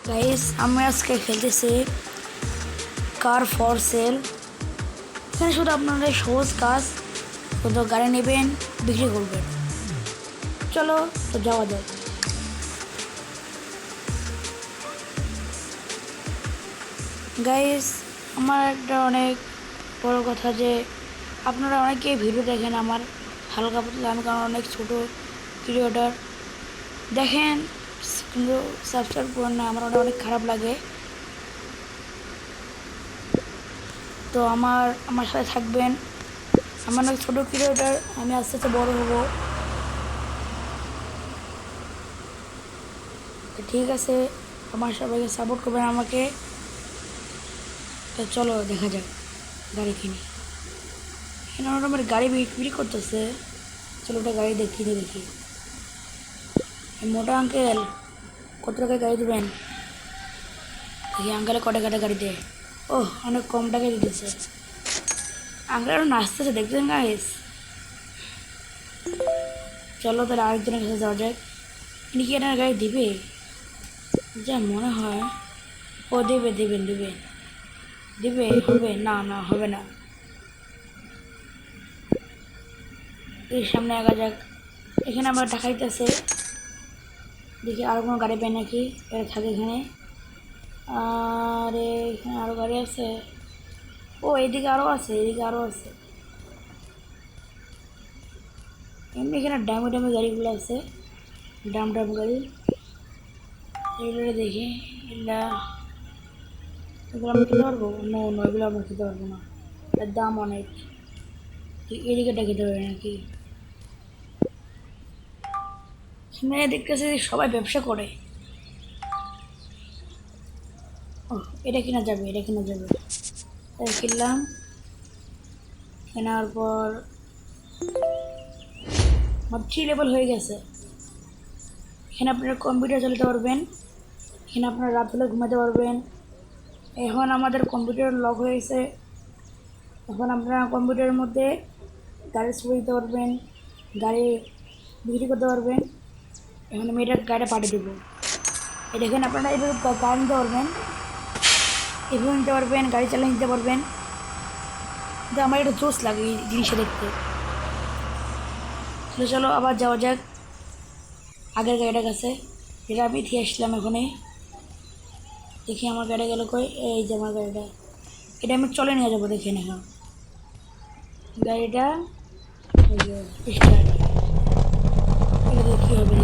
Guys আমি আজকে খেলতেছি কার ফর সেল। এখানে শুধু আপনাদের সহজ কাজ, শুধু গাড়ি নেবেন, বিক্রি করবেন। চলো তো যাওয়া যাক। গাইস আমার একটা অনেক বড় কথা যে আপনারা অনেকে ভিডিও দেখেন আমার হালকা পাতলা, আমি কারণ অনেক ছোটো ক্রিয়েটর দেখেন কিন্তু সাবস্ক্রাইব করেন না, আমার অনেক খারাপ লাগে। তো আমার সাথে থাকবেন, আমার অনেক ছোটো ক্রিয়েটর, আমি আস্তে আস্তে বড় হব। তো ঠিক আছে, আমার সবাইকে সাপোর্ট করবেন আমাকে। তো চলো দেখা যাক গাড়ি কিনি। এখানে আমার গাড়ি বিক্রি করতেছে, চলো ওটা গাড়ি দেখি। মোটা আঙ্কেল কত টাকায় গাড়ি দেবেন? দেখি আঙ্কেলে কটা গাড়ি দেয়। ওহ অনেক কম টাকায় দিতেছে। আঙ্কেল আরও নাচতেছে, দেখছেন গাইস? চলো তাহলে আরেকজনের কাছে যাওয়া যাক। ইনি কি এনার গাড়ি দিবে? যা মনে হয়। ও দেবে হবে না, হবে না। এর সামনে আগা যাক। এখানে আমার দেখাইতেছে, দেখি আরও কোনো গাড়ি পাই নাকি এটা থাকে এখানে। আর এখানে আরও গাড়ি আছে। ও এদিকে আরও আছে, এমনি এখানে দামি গাড়িগুলো আছে, ডাম গাড়ি। এগুলো দেখি, এগুলো আমি খেতে পারবো? এগুলো আমি খেতে পারবো না, এর দাম অনেক। এদিকেটা খেতে পারে নাকি? এখানে দেখতেছি সবাই ব্যবসা করে। ও এটা কিনা যাবে, তাই কিনলাম। কেনার পর আমার 3 লেভেল হয়ে গেছে। এখানে আপনারা কম্পিউটার চালাতে পারবেন, এখানে আপনারা রাত হলে ঘুমাতে পারবেন। এখন আমাদের কম্পিউটার লক হয়েছে, এখন আপনারা কম্পিউটারের মধ্যে গাড়ি ছবি দিতে পারবেন, গাড়ি বিক্রি করতে পারবেন। এখন আমি এটা গাড়িটা পাঠিয়ে দেবো। এটা এখানে আপনারা এইভাবে গাড়ি নিতে পারবেন, গাড়ি চালিয়ে নিতে পারবেন। কিন্তু আমার এটা জোশ লাগে এই জিনিসটা দেখতে। চলো আবার যাওয়া যাক আগের গাড়িটার কাছে, এটা আমি দিয়ে আসলাম। এখনই দেখি আমার গাড়ি গেল কই। এই যে আমার গাড়িটা, এটা আমি চলে নিয়ে যাবো। দেখেন এখন গাড়িটা স্টার্ট, এটা দেখি হবে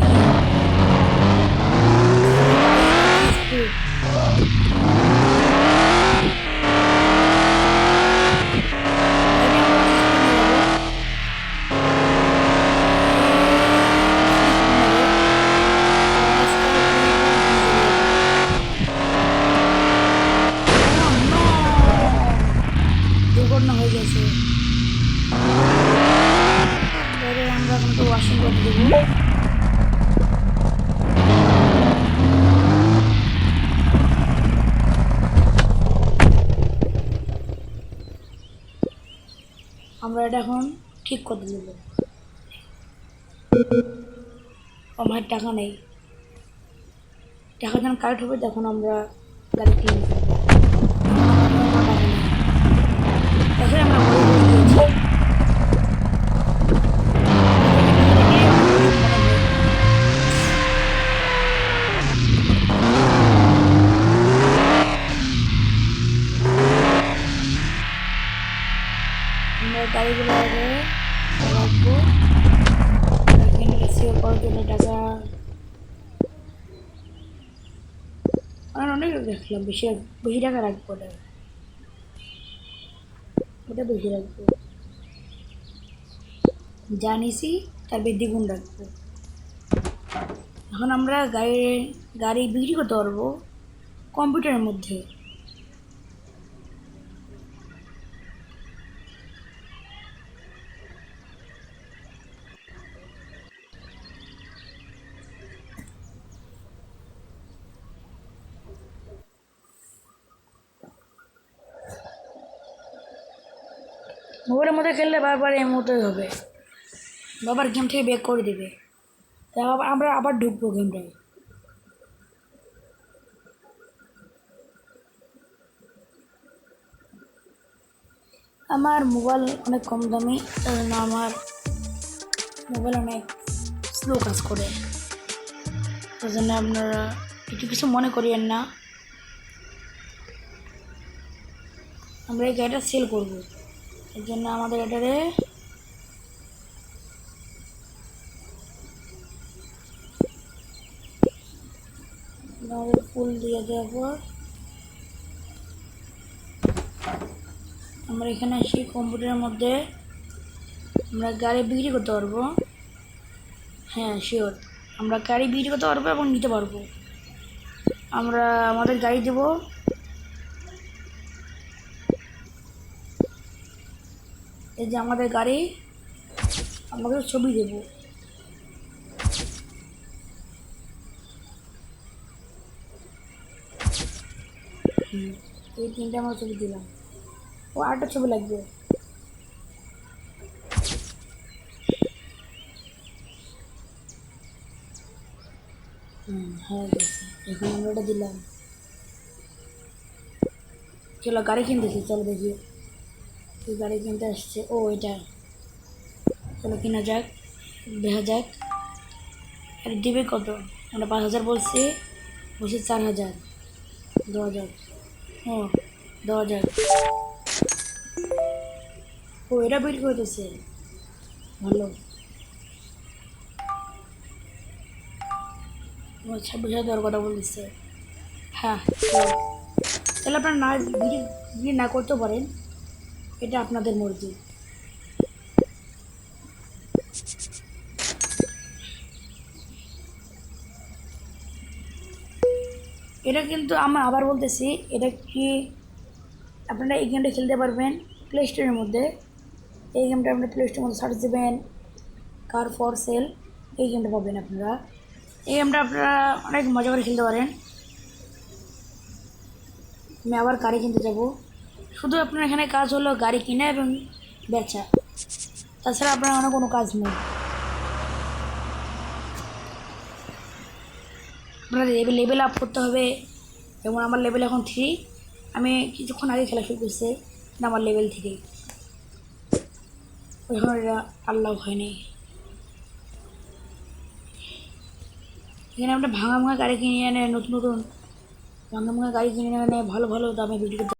দুর্ঘটনা হয়ে গেছে। আমরা এখন তো ওয়াশিং করে দেবো। আমরা এটা এখন ঠিক করতে দেব। আমার টাকা নেই, টাকা যখন কারেক্ট হবে তখন আমরা গাড়ি কিনে ফেলবো। এখন আমরা গাড়িগুলো আগে রাখবো, এখানে রিসিভ করার জন্য টাকা অনেক দেখলাম। বেশি টাকা রাখবো, ওটা বেশি রাখবো, জানিসই তার দ্বিগুণ রাখবো। এখন আমরা গাড়ি বিক্রি করতে পারবো কম্পিউটারের মধ্যে। মোবাইলের মধ্যে খেললে বারবার এর মতোই হবে, বাবার গেম থেকে ব্যাক করে দেবে। তা আমরা আবার ঢুকবো গেমটায়। আমার মোবাইল অনেক কম দামি, তার জন্য আমার মোবাইল অনেক স্লো কাজ করে। তার জন্য আপনারা একটু কিছু মনে করিয়েন না। আমরা এই গাড়িটা সেল করব, এর জন্য আমাদের এটারে ফুল দিয়ে দেওয়ার পর আমরা এখানে আসি কম্পিউটারের মধ্যে আমরা গাড়ি বিক্রি করতে পারবো। হ্যাঁ শিওর, আমরা গাড়ি বিক্রি করতে পারবো এবং নিতে পারবো। আমরা আমাদের গাড়ি দেব, এই যে আমাদের গাড়ি, আমাকে ছবি দেব। এই তিনটে আমরা ছবি দিলাম, ও আরেকটা ছবি লাগবে। হ্যাঁ গেছে, এখন আমরা এটা দিলাম। চলো গাড়ি কিনতেছি, চলো দেখি তুই গাড়ি কিনতে আসছে। ও এটা, চলো কিনা যাক, দেখা যাক। আর দিবে কত? আমরা 5,000 বলছি, বলছি 4,000, 2,000। ও 2,000। ও এটা বিক্রি করতেছে, ভালো। 26,000 দেওয়ার কথা বলতেছে। হ্যাঁ sure। তাহলে আপনারা না বিক্রি না করতে পারেন, এটা আপনাদের মর্জি। এটা কিন্তু আমরা আবার বলতেছি, এটা কি আপনারা এই গেমটা খেলতে পারবেন প্লে স্টোরের মধ্যে। এই গেমটা আপনারা প্লে স্টোরের মধ্যে সার্চ দেবেন, কার ফর সেল, এই গেমটা পাবেন আপনারা। এই গেমটা আপনারা অনেক মজা করে খেলতে পারেন। আমি আবার গাড়ি কিনতে যাব। শুধু আপনার এখানে কাজ হলো গাড়ি কিনা এবং বেচা, তাছাড়া আপনার অন্য কোনো কাজ নেই। আপনার লেভেল আপ করতে হবে, যেমন আমার লেভেল এখন 3। আমি কিছুক্ষণ আগে খেলা শুরু করছি, আমার লেভেল 3, এখন এটা আনলক হয়নি। এখানে আমরা ভাঙা ভাঙা গাড়ি কিনে এনে, নতুন নতুন ভাঙা ভাঙা গাড়ি কিনে এনে ভালো ভালো দামে বিক্রি করতে